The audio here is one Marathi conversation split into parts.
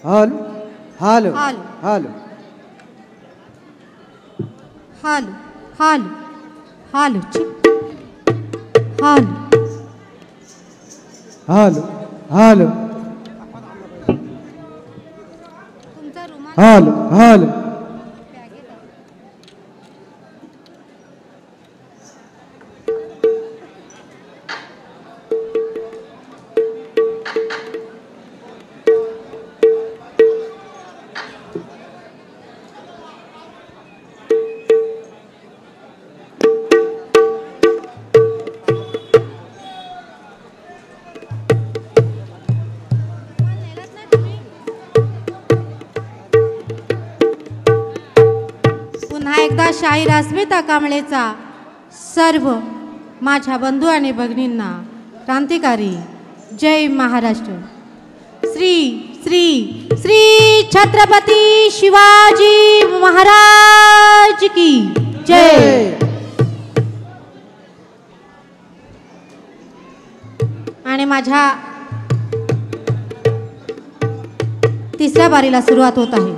Hello hello hello hello hello hello hello hello hello hello तुमचा रुमाल हालो हालो बॅगेत आहे. रुमाल नेलात नाही तुम्ही? पुन्हा एकदा शाहीर अस्मिता कांबळेचा सर्व माझ्या बंधू आणि भगिनींना क्रांतिकारी जय महाराष्ट्र. श्री श्री श्री छत्रपती शिवाजी महाराज की जय. आणि माझ्या तिसऱ्या बारीला सुरुवात होत आहे.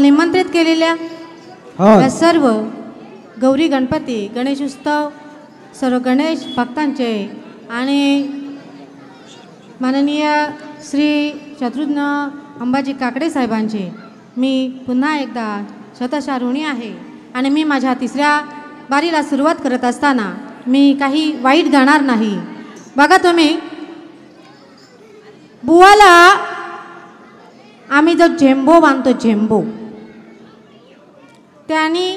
निमंत्रित केलेल्या हाल या सर्व गौरी गणपती गणेश उत्सव सर्व गणेश भक्तांचे आणि माननीय श्री शत्रुघ्न अंबाजी काकडे साहेबांचे मी पुन्हा एकदा शतशः ऋणी आहे. आणि मी माझ्या तिसऱ्या बारीला सुरुवात करत असताना मी काही वाईट गाणार नाही. बघा तुम्ही, बुवाला आम्ही जो झेंबो बांधतो, झेंबो, त्यांनी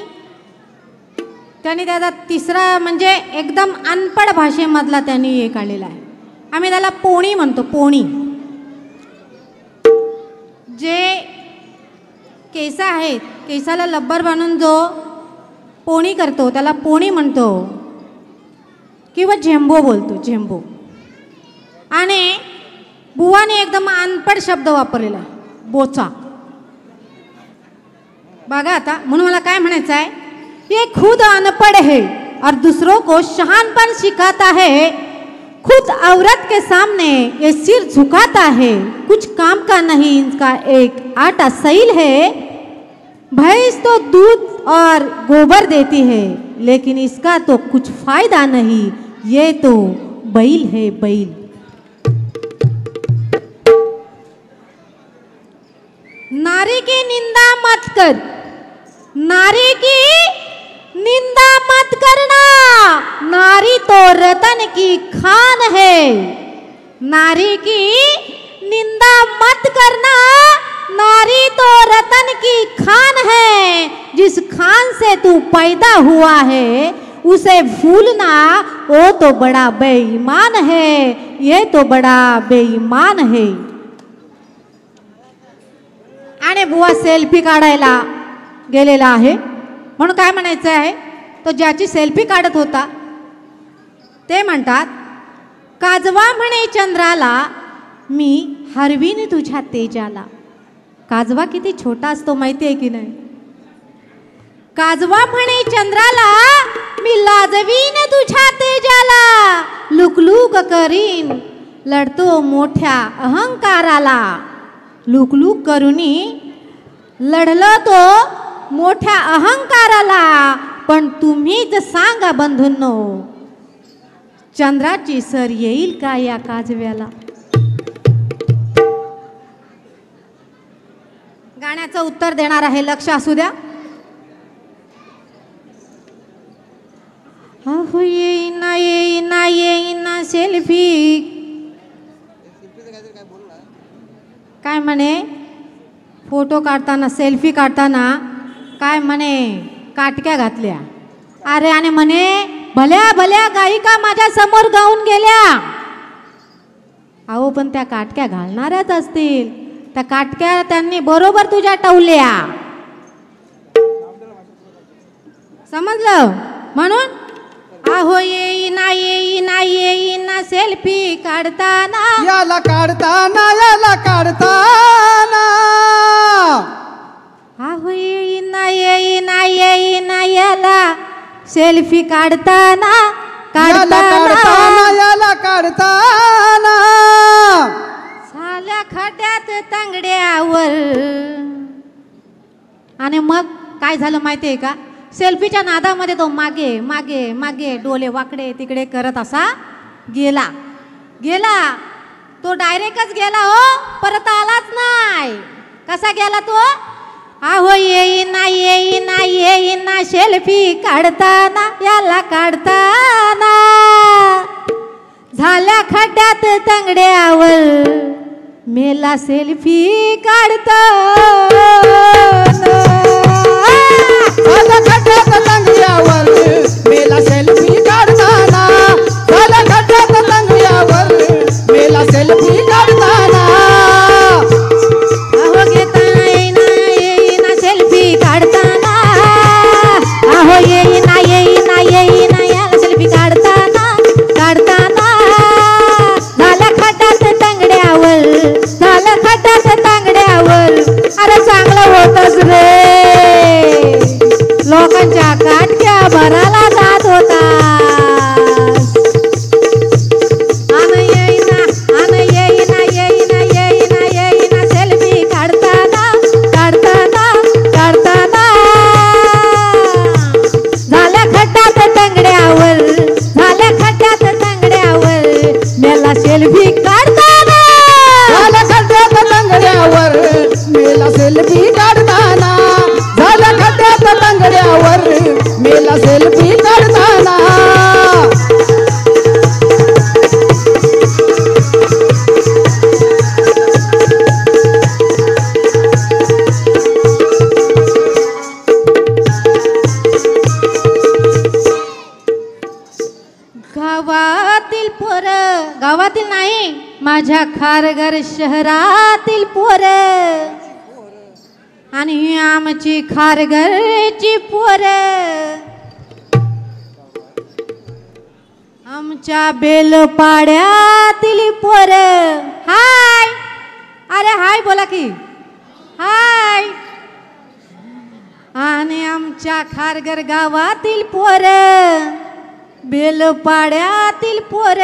त्याचा तिसरा म्हणजे एकदम अनपढ भाषेमधला त्यांनी हे काढलेला आहे. आम्ही त्याला पोणी म्हणतो, पोणी. जे केस आहेत, केसाला लब्बर बांधून जो पोणी करतो त्याला पोणी म्हणतो किंवा झेंबो बोलतो, झेंबो. आणि बुवाने एकदम अनपढ शब्द वापरलेला आहे, बोचा. बघा आता, म्हणून मला काय म्हणायचं आहे, ये खुद अनपढ़ है और दूसरों को शहानपन सिखाता है, खुद औरत के सामने ये सिर झुकाता है, कुछ काम का नहीं इनका एक आटा सैल है, भैंस तो दूध और गोबर देती है लेकिन इसका तो कुछ फायदा नहीं, ये तो बैल है, बैल. नारी की निंदा मत कर, नारी की निंदा मत करना, नारी तो रतन की खान है. नारी की निंदा मत करना, नारी तो रतन की खान है. जिस खान से तू पैदा हुआ है उसे भूलना, वो तो बड़ा बेईमान है, ये तो बड़ा बेईमान है. आणि बुवा सेल्फी काढायला गेलेला आहे. म्हणून काय म्हणायचं आहे, तो ज्याची सेल्फी काढत होता ते म्हणतात, काजवा म्हणे चंद्राला मी हरवीन तुझ्या तेजाला. काजवा किती छोटा असतो माहिती आहे की नाही. काजवा म्हणे चंद्राला मी लाजवीन तुझ्या तेजाला, लुकलुक करीन लढतो मोठ्या अहंकाराला. लुकलुक करूनी लढलो तो मोठ्या अहंकाराला. पण तुम्हीच सांगा बंधूंनो, चंद्राची सर येईल का या काजव्याला. गाण्याचं उत्तर देणार आहे, लक्ष असू द्या. अहो येईना येईना येईना सेल्फी, काय म्हणे, फोटो काढताना सेल्फी काढताना काय म्हणे, काटक्या घातल्या. अरे आणि म्हणे भल्या भल्या गायिका माझ्या समोर गाऊन गेल्या. अहो पण त्या काटक्या घालणाऱ्याच असतील, त्या काटक्या त्यांनी बरोबर तुझ्या टवल्या, समजलं. म्हणून अहो येईना येईना येईना सेल्फी काढताना, याला काढताना, याला काढताना. अहो येईना येईना येईना याला सेल्फी काढताना, याला काढताना, याला काढताना. झाल्या खड्यात तांगड्यावर. आणि मग काय झालं माहिती आहे का, सेल्फीच्या नादामध्ये तो मागे मागे मागे डोले वाकडे तिकडे करत असा गेला. तो डायरेक्टच गेला, हो परत आलाच नाही. कसा गेला तो, अहो येईना येईना येईना सेल्फी काढताना, याला काढताना. झाल्या खड्ड्यात तांगड्यावर मेला सेल्फी काढताना. झाला खड्ड्यात लंगड्यावर मेला सेल्फी काढताना, झाला खड्ड्यात लंगड्यावर मेला सेल्फी काढताना. अहो घेताना येईना येईना सेल्फी काढताना, अहो येईना येईना येईना याला सेल्फी काढताना काढताना. झाल्या खड्ड्यात तांगड्यावर, झाल्या खड्ड्यात तांगड्यावर. अरे चांगलं होतच रे, लोकांच्या काटक्या भराला जात होता. आन येईना येईना येईना येईना येईना सेल्फी काढताना काढताना मेला सेल्फी काढताना गावातील नाही माझ्या खारघर शहरातील पोर आणि आमची खारघरची पोर आमच्या बेलपाड्यातील पोर हाय अरे हाय बोला की हाय आणि आमच्या खारघर गावातील पोर बेलपाड्यातील पोर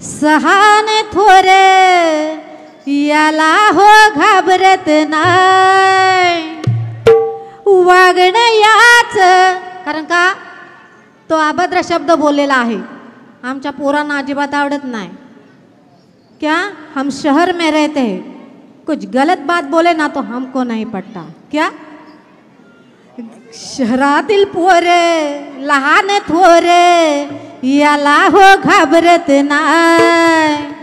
सहान थोर याला हो घाबरत नाही वागणं याच कारण का तो अभद्र शब्द बोललेला आहे आमच्या पोरांना अजिबात आवडत नाही क्या हम शहर में रहते हैं कुछ गलत बात बोले ना तो हमको नहीं पटता क्या शहरातील पोर लहान थोर याला हो घाबरत नाही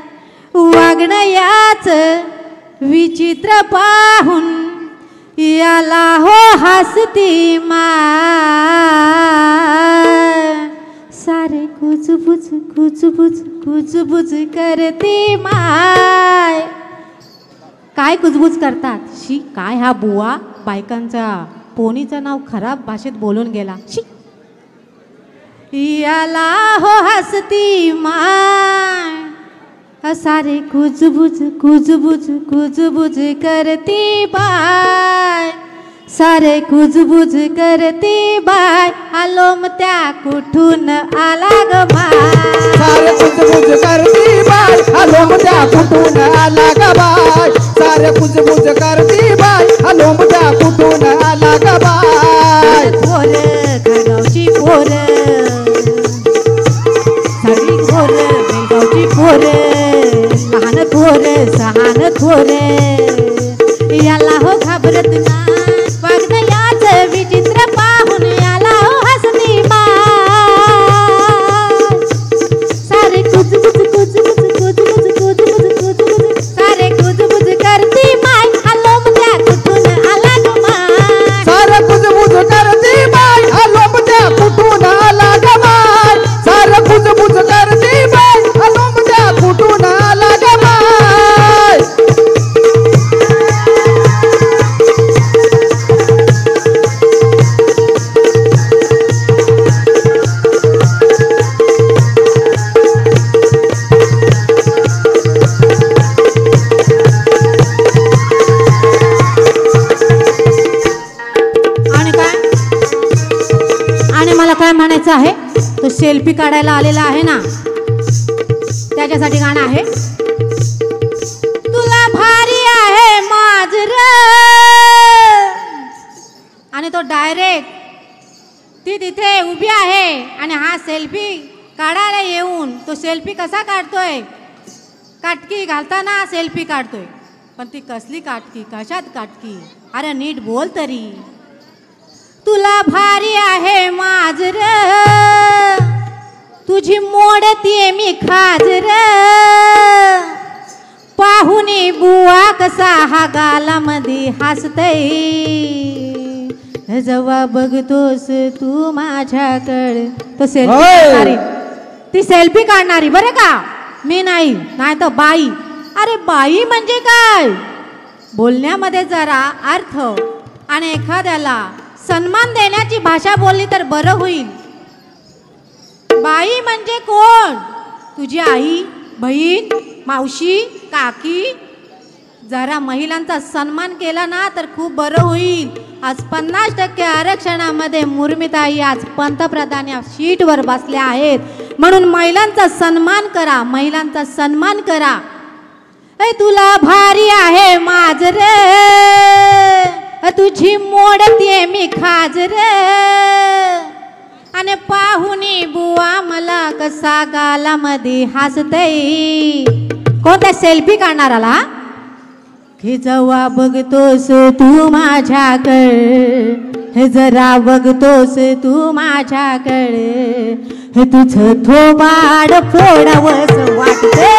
वागणं याच विचित्र पाहून याला हो हसती माय सारे कुजबुज कुजबुज कुजबुज करती माय काय कुजबुज करतात शी काय हा बुवा बायकांचा पोनीचं नाव खराब भाषेत बोलून गेला शी याला हो हसती माय सारे कुजबुज कुजबुज कुजबुज करती बाय सारे कुजबुज करती बाय आलोम त्या कुठून आला ग बाय सारे कुजबुज करती बाय आलोम त्या कुठून आला ग बाय सारे कुजबुज करती बाय आलोम त्या कुठून आला ग बाय पोर खडगावची पोर सगळी पोर बेलगावची पोर लहान थोर सहान थोर याला हो घाबरत नाही वागणं याच विचित्र पाहून याला हो हसती माय सारे कुजबुज कुजबुज कुजबुज कुजबुज कुजबुज सारे कुजबुज करती माय आलोम त्या कुठून आला ग माय सारे कुजबुज करती बाय आलोम त्या कुठून आला ग बाय सारे कुजबुज करती बाय आलोम त्या कुठून आला ग बाय काय म्हणायचं आहे तो सेल्फी काढायला आलेला आहे ना त्याच्यासाठी गाणं आहे तुला भारी आहे माझर आणि तो डायरेक्ट ती तिथे उभी आहे आणि हा सेल्फी काढायला येऊन तो सेल्फी कसा काढतोय काटकी घालताना सेल्फी काढतोय पण ती कसली काटकी कशात काटकी अरे नीट बोल तरी तुला भारी आहे माझर तुझी मोडतीये मी खाजर पाहुणे बुवा कसा हा गालामध्ये हसतय जेव्हा बघतोस तू माझ्याकडे तो सेल्फी काढणारी ती सेल्फी काढणारी बरं का मी नाही तर बाई अरे बाई म्हणजे काय बोलण्यामध्ये जरा अर्थ आणि एखाद्याला सन्मान देण्याची भाषा बोलली तर बरं होईल बाई म्हणजे कोण तुझी आई बहीण मावशी काकी जरा महिलांचा सन्मान केला ना तर खूप बरं होईल आज 50% आरक्षणामध्ये मुर्मीताई आज पंतप्रधान या सीटवर बसल्या आहेत म्हणून महिलांचा सन्मान करा महिलांचा सन्मान करा ए तुला भारी आहे माझर तुझी मोडतीये मी खाजर आणि पाहुणी बुवा मला कसा गालामध्ये हसतय कोणता सेल्फी काढणाराला की जेव्हा बघतोस तू माझ्याकडे हे जरा बघतोस तू माझ्याकडे, हे तुझं थोबाड फोडावंस वाटते.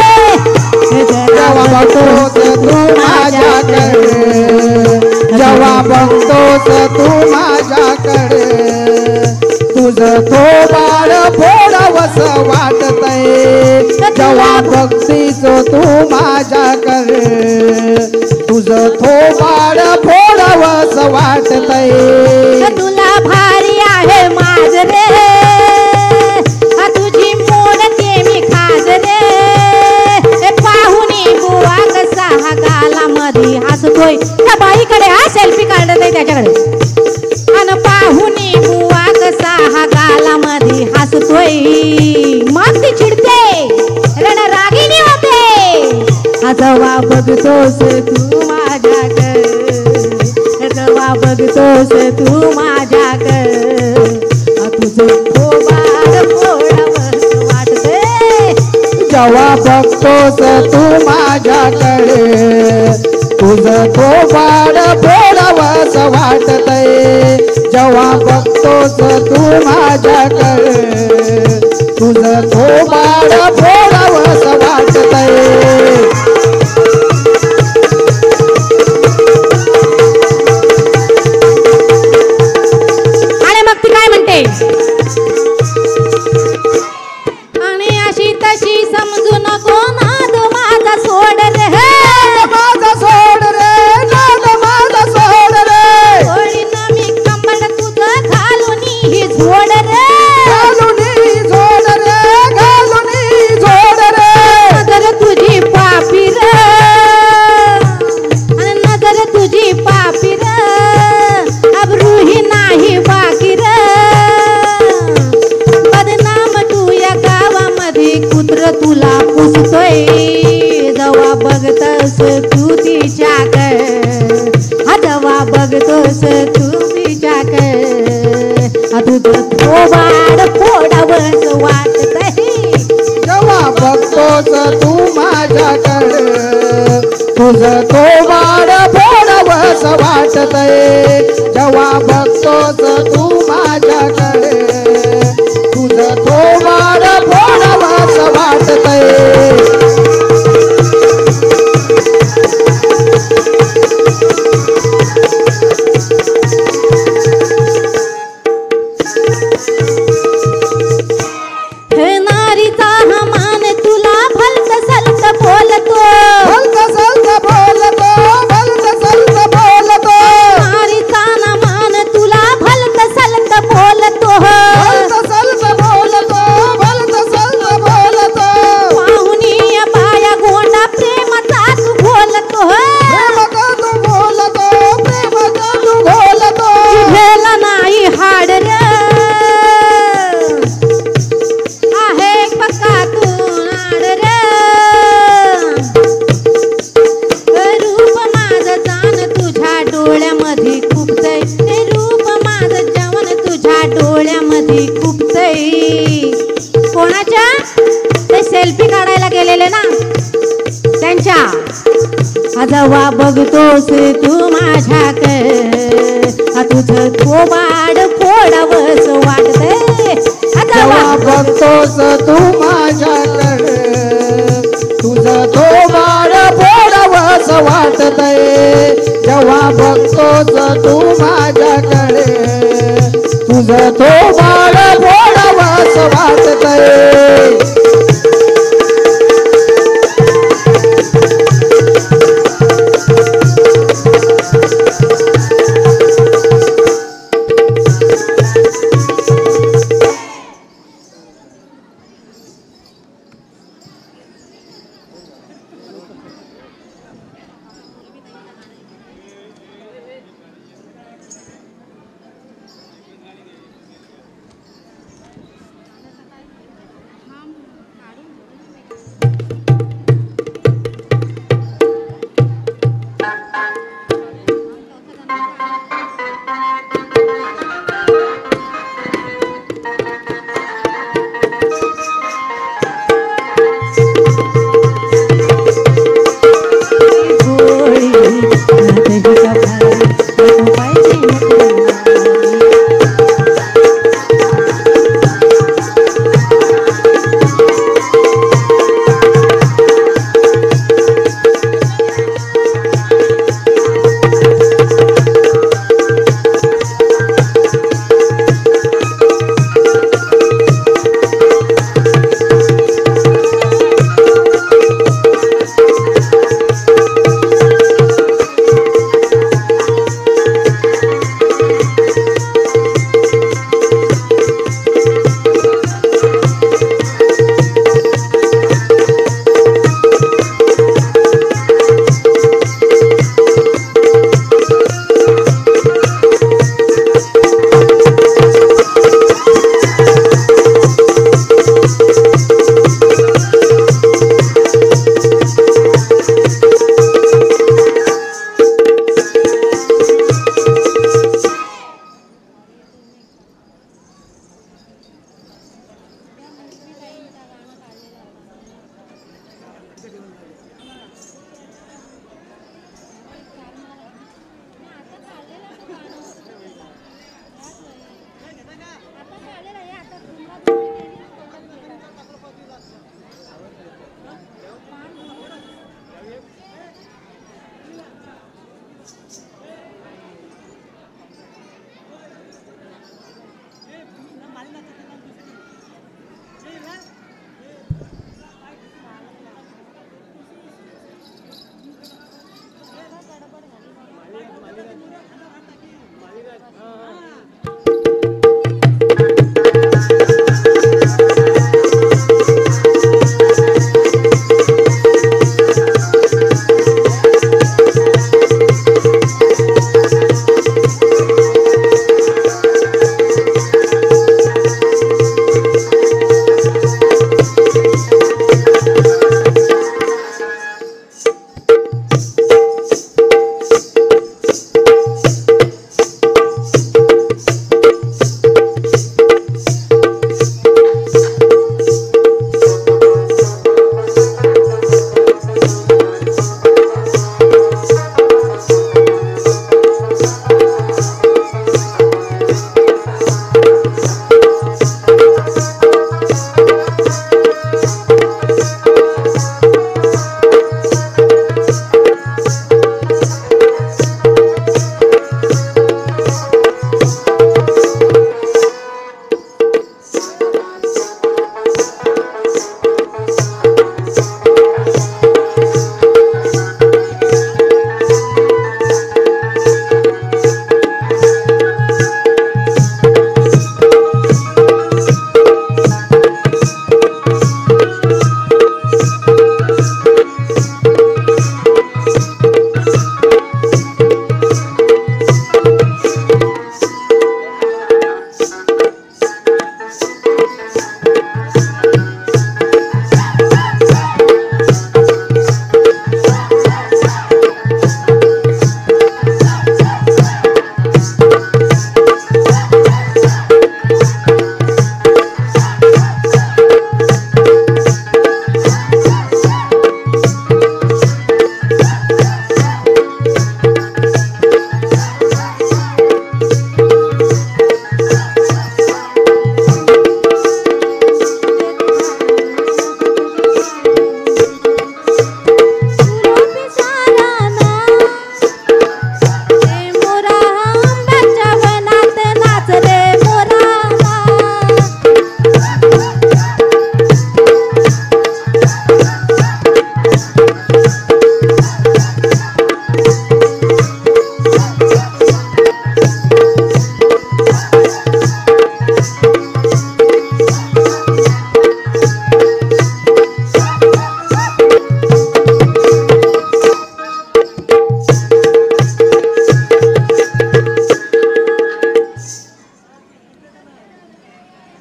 हे जरा बघतोस तू माझ्याकडे, जेव्हा बघतोस तू माझ्याकडे, तुझं थोबाड फोडावंस वाटतंय. जेव्हा बघतीस तू माझ्याकडे, तुझं थोबाड फोडावंस वाटतंय. तुला भारी आहे माझ रे, तुझी मोडते मी खाज रे. पाहुणी बुवा कसा हा गालामध्ये हसतोय, त्या बाईकडे हा सेल्फी काढत आहे त्याच्याकडे. अन पाहुणी बुवा कसा हा गालामध्ये हसतोय, मग ती चिडते रणरागिणी होते. जेव्हा बघतोस तू माझ्याकडे, जेव्हा बघतोस तू माझ्याकडे, तुझं थोबाड फोडावंस वाटते. जेव्हा बघतोस तू माझ्याकडे, तुझं थोबाड फोडावंस वाटतंय. जेव्हा बघतोस तू माझ्याकडे, तुझं थोबाड फोडावंस वाटतंय. आणि मग ती काय म्हणते, आणि अशी तशी समजू नको नाद माझा सोड रे, माझा सोड रे, नाद माझा सोड रे. सोडीन मी कंबळ तुझं घालून ही झोड रे, घालून झोड रे, घालून झोड रे. नजर तुझी पापी रे, आणि नजर तुझी पापी रे, अब्रूही नाही बाकी रे. बदनाम तू या गावामध्ये कुत्र तुला पुसतोय. जेव्हा बघतोस तू तिच्याकडे, जेव्हा बघतोस तू तिच्याकडे, तुझं थोबाड फोडावंस वाटतंय. जेव्हा बघतोस तू माझ्याकडे, तुझं थोबाड फोडावंस वाटतंय. जेव्हा बघतोस तू माझ्याकडे, तुझं थोबाड फोडावंस वाटतंय. हे नारीचा हा मान तुला भलत सलत बोलतो, भलत सलत बोलतो, भलत सलत बोलतो. नारीचा ना मान तुला भलत सलत बोलतो. भलत सलत बोलतो, भलत सलत बोलतो. पाहुणी बाया गोंडा प्रेमाचा तू बोलतो. प्रेमाचा तू बोलतो, प्रेमाचा तू बोलतो. जिभेला नाही हाड रे, आहे पक्का तू नाड रे. रूप माझं जाण तुझ्या डोळ्यामध्ये खुपतंय, हे रूप माझं जवन तुझ्या डोळ्यामध्ये खुपतंय. कोणाच्या? ते सेल्फी काढायला गेलेले ना त्यांच्या. जेव्हा बघतोस तू माझ्याकडे, तुझं थोबाड फोडावंस वाटतंय. जेव्हा बघतोस तू माझ्याकडे, तुझं थोबाड फोडावंस वाटतंय. जेव्हा बघतोस तू माझ्याकडे, तुझं थोबाड फोडावंस वाटतंय.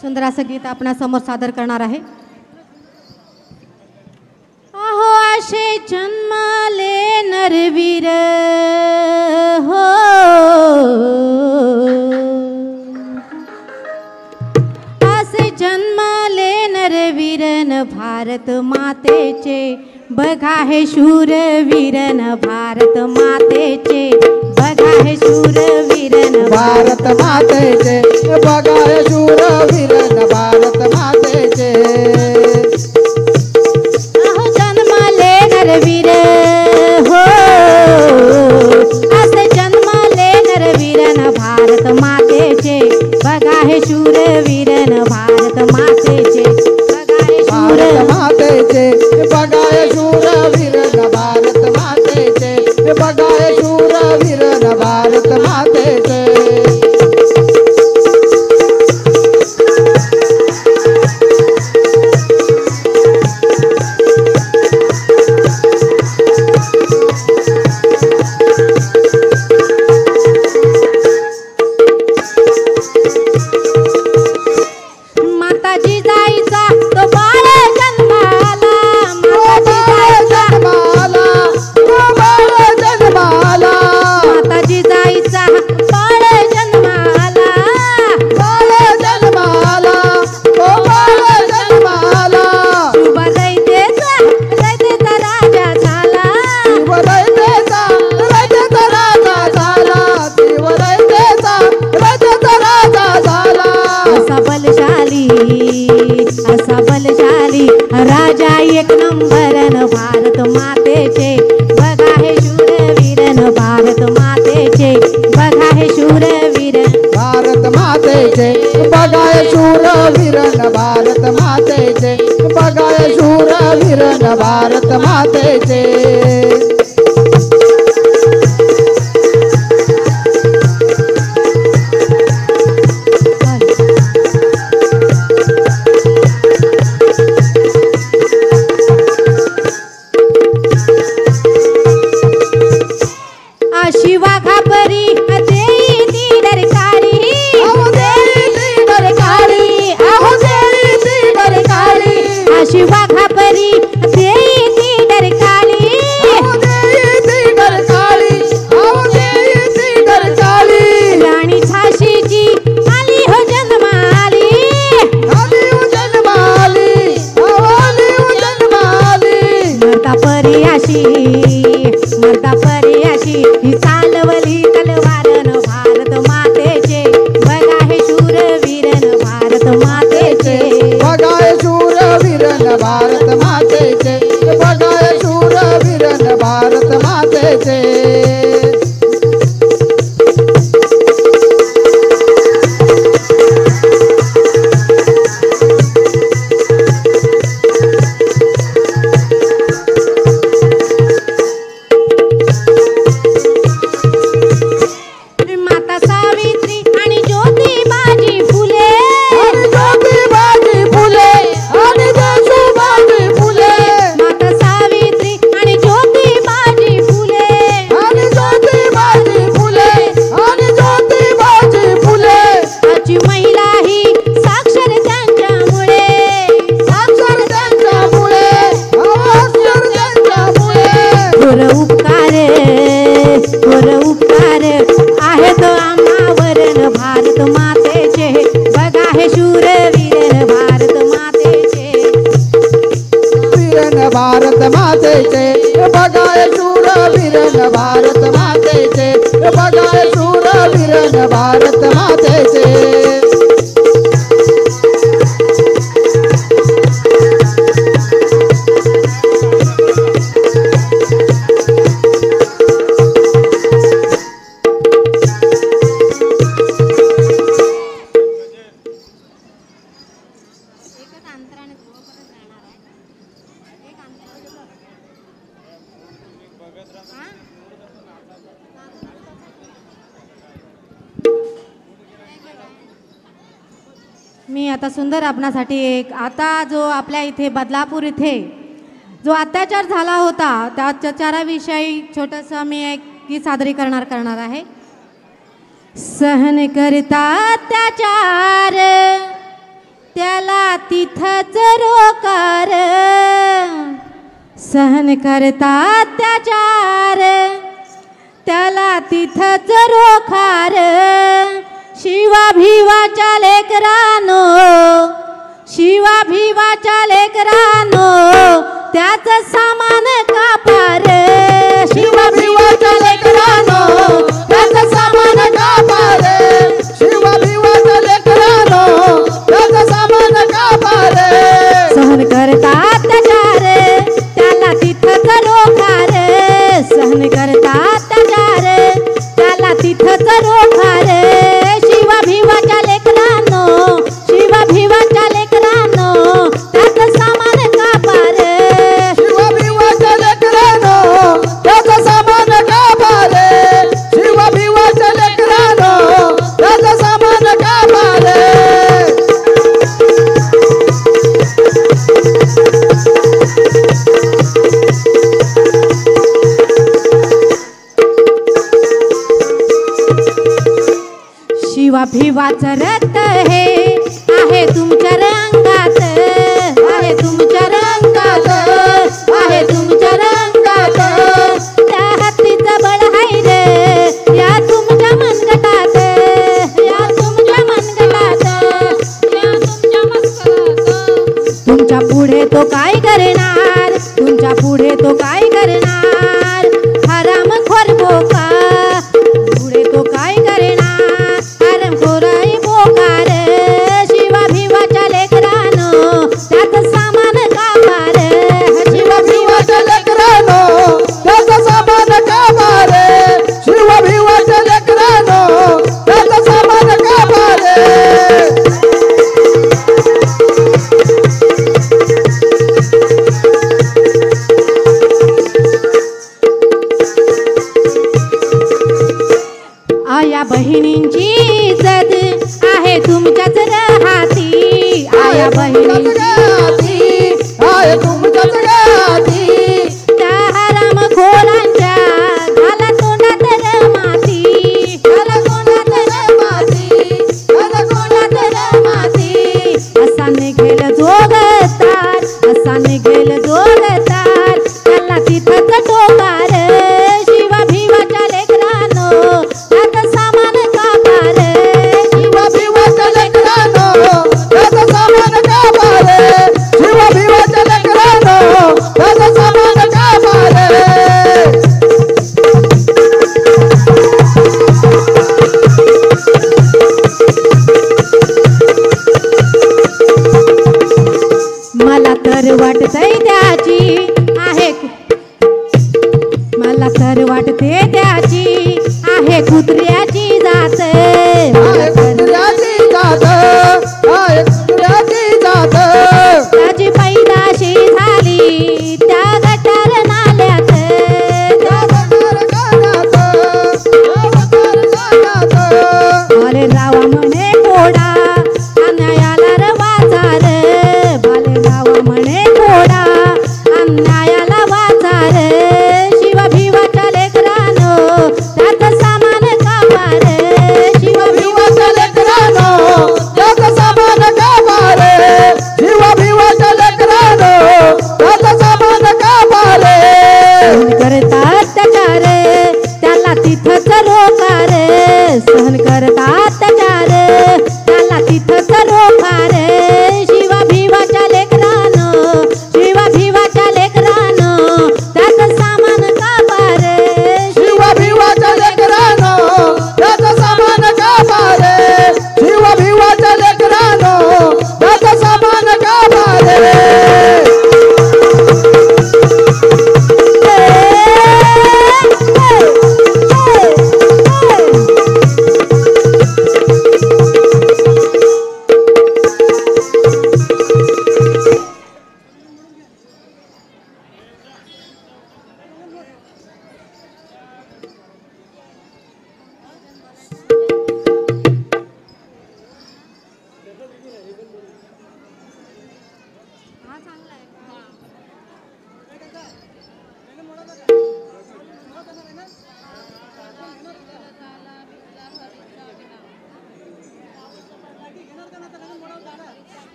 सुंदर असं गीत आपणासमोर सादर करणार आहे. अहो असे जन्माले नरवीर हो, असे जन्माले नरवीरन भारत मातेचे, बघा हे शूरवीरन भारत मातेचे, बघा हे शूरवीरन भारत मातेचे, बघा हे शूरवीरन भारत मातेचे. अहो जन्माले नरवीर हो, असे जन्माले नरवीरन भारत मातेचे, बघा हे शूरवीरन भारत मातेचे, बघा हे भारत मातेचे, बघा हे शूरवीरन भारत मातेचे, बघा हे शूरवीरन भारत मातेचे. माताजी जाईचा तो बाळ जन्माला, माताजी जाईचा बाळ जन्माला, शुभ दैतेचा राजा झाला, असा बलशाली राजा एक नंबरन भारत मातेचे, बघा हे शूरवीरन भारत मातेचे, बघा हे शूरवीरन भारत मातेचे, बघा हे शूरवीरन भारत मातेचे, बघा हे शूरवीरन भारत मातेचे. अशी वाघापरी देई ती डरकाळी, अशी वाघापरी देई ती डरकाळी, राणी झाशीची आली हो जन्माली, मरता परी अशी, मरता परी अशी ही चालवली तलवारन भारत मातेचे, बघा हे शूरवीरन भारत मातेचे, बघा हे शूरवीरन भारत मातेचे, बघा हे शूरवीरन भारत मातेचे. माता सावित्री आणि ज्योतिबाजी फुले, ज्योतिबाजी फुले आणि देशोबाजी फुले, माता सावित्री आणि ज्योतिबाजी फुले, आणि ज्योतिबाजी फुले, आणि ज्योतिबाजी फुले. आजची महिला ही साक्षर त्यांच्यामुळे, साक्षर त्यांच्यामुळे, अक्षर त्यांच्यामुळे. थोर उपकार, थोर उपकार आहेत आम्हावरन भारत मातेचे, बघा हे शूरवीरन भारत मातेचे, वीरन भारत मातेचे, बघा हे शूरवीरन भारत मातेचे, बघा हे शूरवीरन भारत मातेचे. मी आता सुंदर आपणासाठी एक, आता जो आपल्या इथे बदलापूर इथे जो अत्याचार झाला होता त्या अत्याचाराविषयी छोटंसं मी एक गीत सादरीकरण करणार आहे. सहन करता अत्याचार तिथंच रोकार सहन करता अत्याचार त्याला तिथंच रोखार शिवा भिवाच्या लेकरानो शिवा भिवाच्या लेकरानो त्याच सामान कापार शिवा भिवाच्या लेकरानो त्याच सामान कापार शिवा भिवाच्या लेकरानो त्याच सामान कापार सहन करता अत्याचार त्याला तिथंच रोखार सहन करता अत्याचार त्याला तिथंच रोखार शिवा भिवाच्या लेकरानो शिवा भिवाच्या लेकरानो त्याच सामान कापार शिवा भिवाच्या लेकरानो त्याच सामान कापार शिवा भिवाच्या लेकरानो त्याच सामान कापार शिवा भिवाचं रक्त हे आहे तुमच्या रंगात आहे तुमच्या रंगात आहे तुमच्या रंगात त्या हत्तीचं बळ हाय रे या तुमच्या मनगटात या तुमच्या मनगटात या तुमच्या मनगटात तुमच्या पुढे तो काय करणार तुमच्या पुढे तो काय करणार हरामखोर बोका पुढे तो काय करणार हरामखोराई बोकार शिवा भिवाच्या लेकरानो त्याच सामान कापार शिवा भिवाच्या लेकरानो त्याच सामान कापार शिवा भिवाच्या लेकरानो त्याच सामान कापार आया बहिणींची इज्जत आहे तुमच्याच हाती आया बहिणींची आहे तुमच्याच गाती त्या हरामखोरांच्या घाला तोंडात माती घाला तोंडात माती घाला तोंडात माती असा निघेल जोगतार असा निघेल जोगतार त्याला तिथंच टोकार शिवा भिवाच्या लेकरानो त्याच सामान कापार शिवा भिवाच्या लेकरानो त्याच सामान कापार शिवा भिवाच्या लेकरानो त्याच सामान कापार मला तर वाटतंय त्याची आहे मला तर वाटते त्याची आहे कुत्र्याची जात आहे कुत्र्याची जात आहे कुत्र्याची जात त्याची पैदाशी झाली त्या गटार नाल्यात त्या गटार गाण्यात त्या गटार गाण्यात अरे रावा म्हणे घोडा अन्यायाला र वाचार बाले रावा म्हणे घोडा अन्यायाला वाचार शिवा भिवाच्या लेकरानो त्याच सामान कापार शिवा भिवाच्या लेकरानो त्याच सामान कापार शिवा भिवाच्या लेकरानो त्याच सामान कापार सहन करता अत्याचार त्याला तिथंच रोकार सहन करता अत्याचार त्याला तिथंच रोकार शिवा भिवाच्या लेकरानो शिवा भिवाच्या लेकरानो त्याच सामान कापार शिवा भिवाच्या लेकरानो त्याच सामान कापार शिवा भिवाच्या लेकरानो त्याच सामान कापार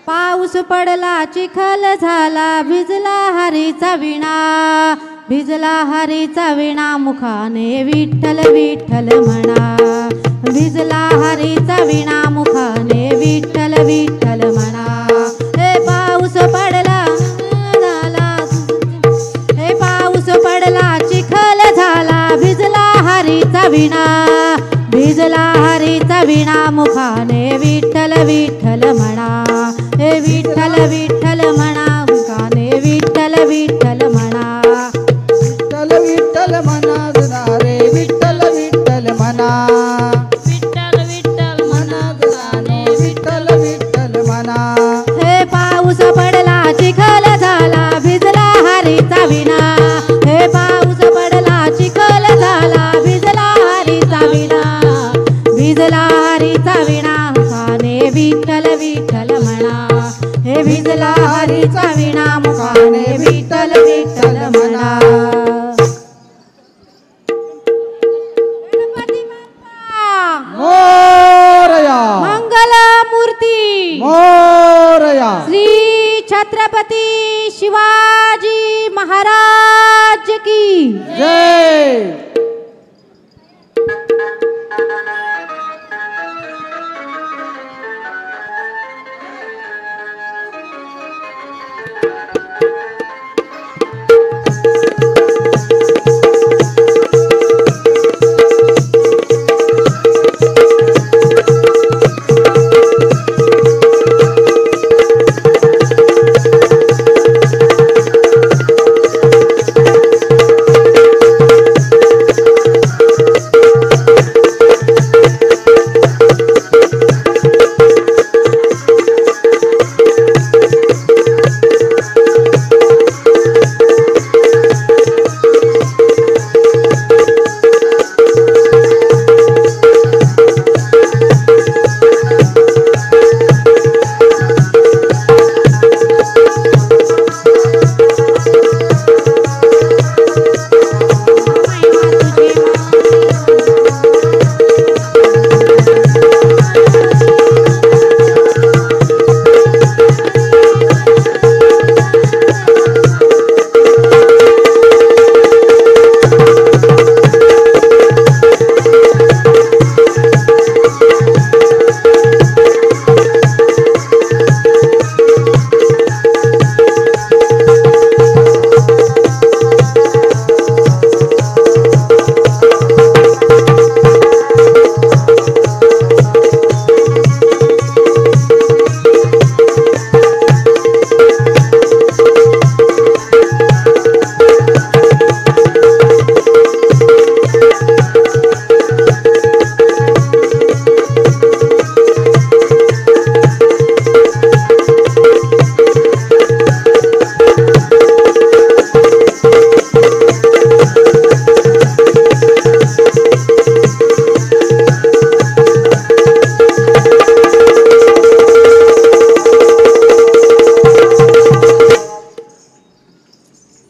पाऊस पडला चिखल झाला भिजला हरीचा विणा भिजला हरीचा विणा मुखाने विठ्ठल विठ्ठल म्हणा भिजला हरीचा विणा मुखाने विठ्ठल विठ्ठल म्हणा हे पाऊस पडला झाला हे पाऊस पडला चिखल झाला भिजला हरीचा विणा भिजला हरीचा विणा मुखाने विठ्ठल विठ्ठल म्हणा हे विठ्ठल विठ्ठल म्हणा मुखाने विठ्ठल विठ्ठल म्हणा विठ्ठल विठ्ठल म्हणा रे विठ्ठल विठ्ठल म्हणा विठ्ठल विठ्ठल म्हणा विठ्ठल विठ्ठल म्हणा हे पाऊस पडला चिखल झाला भिजला हरीचा विणा हे पाऊस पडला चिखल झाला भिजला हरीचा विणा भिजला हरीचा विणा मुखाने विठ्ठल विठ्ठल म्हणा हे भिजला हरीचा विणा मुखाने विठ्ठल विठ्ठल म्हणा गणपती बाप्पा मोरया मंगल मूर्ती मोरया श्री छत्रपती शिवाजी महाराज की जय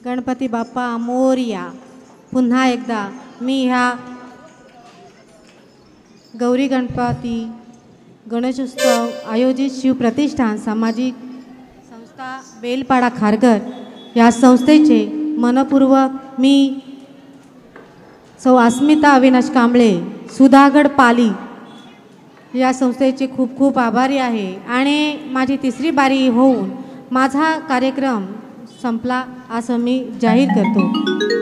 गणपती बाप्पा मोरया. पुन्हा एकदा मी ह्या गौरी गणपती गणेशोत्सव आयोजित शिवप्रतिष्ठान सामाजिक संस्था बेलपाडा खारघर या संस्थेचे मनपूर्वक मी सौ अस्मिता अविनाश कांबळे सुधागड पाली या संस्थेचे खूप खूप आभारी आहे. आणि माझी तिसरी बारी होऊन माझा कार्यक्रम संपला असं मी जाहीर करतो.